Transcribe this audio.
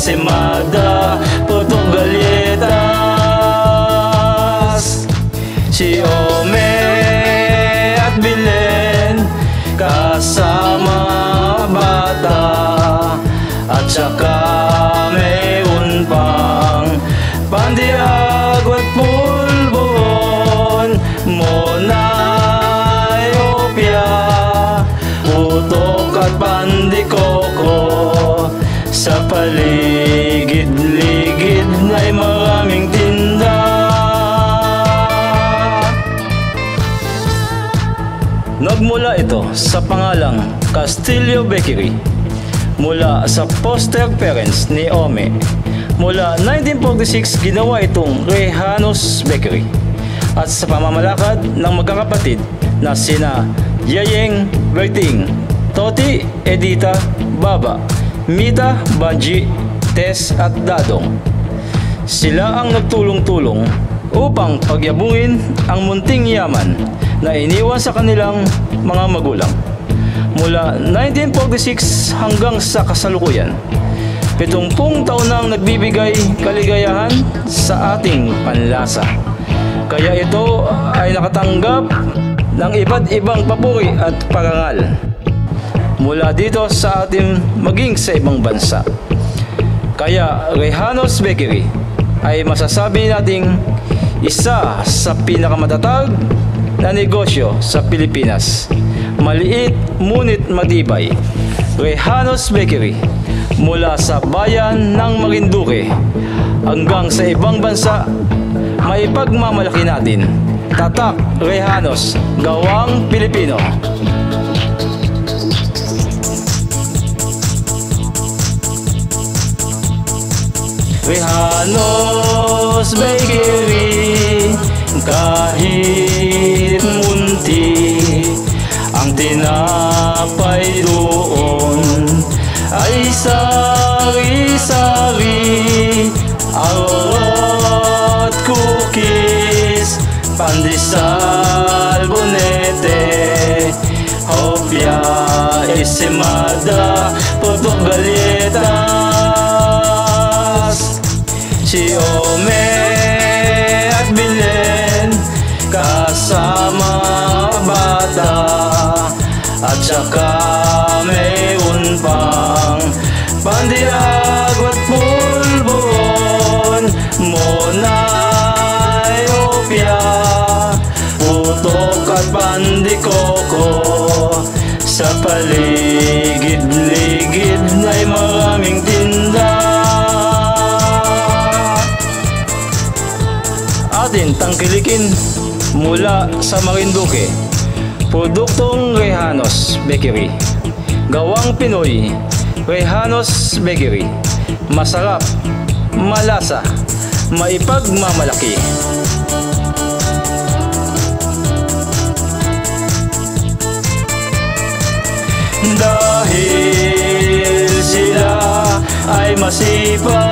Ensimada, Puto Galletas. Si Ome at Bilen kasama bata, at saka may unpang pandiag at pulbon mona opya, putok at pandikoko. Sa paligid-ligid ay maraming tinda. Nagmula ito sa pangalang Castillo Bakery mula sa foster parents ni Ome. Mula 1946 ginawa itong Rejanos Bakery at sa pamamalakad ng magkakapatid na sina Yayeng Berting, Toti, Edita, Baba, Mita, Banji, Tess at Dadong. Sila ang nagtulong-tulong upang pagyabungin ang munting yaman na iniwan sa kanilang mga magulang. Mula 1946 hanggang sa kasalukuyan, 70 taon nang nagbibigay kaligayahan sa ating panlasa. Kaya ito ay nakatanggap ng iba't ibang papuri at parangal mula dito sa ating maging sa ibang bansa. Kaya Rejanos Bakery ay masasabi nating isa sa pinakamatatag na negosyo sa Pilipinas. Maliit ngunit matibay. Rejanos Bakery mula sa bayan ng Marinduque hanggang sa ibang bansa, maipagmamalaki natin. Tatak Rejanos, gawang Pilipino. Rejanos Bakery, kahit munti ang tinapay doon ay sari-sari, arot cookies, pandesal, bonete, hopya, ensimada, puto galletas. Si Ome at Bilen kasama bata, at saka may unpang pandiag at pulbon mona opya, putok at pandikoko. Sa paligid-ligid ay maraming tinda. Atin tangkilikin mula sa Marinduque, produktong Rejanos Bakery, gawang Pinoy. Rejanos Bakery, masarap, malasa, maipagmamalaki. Dahil sila ay masipag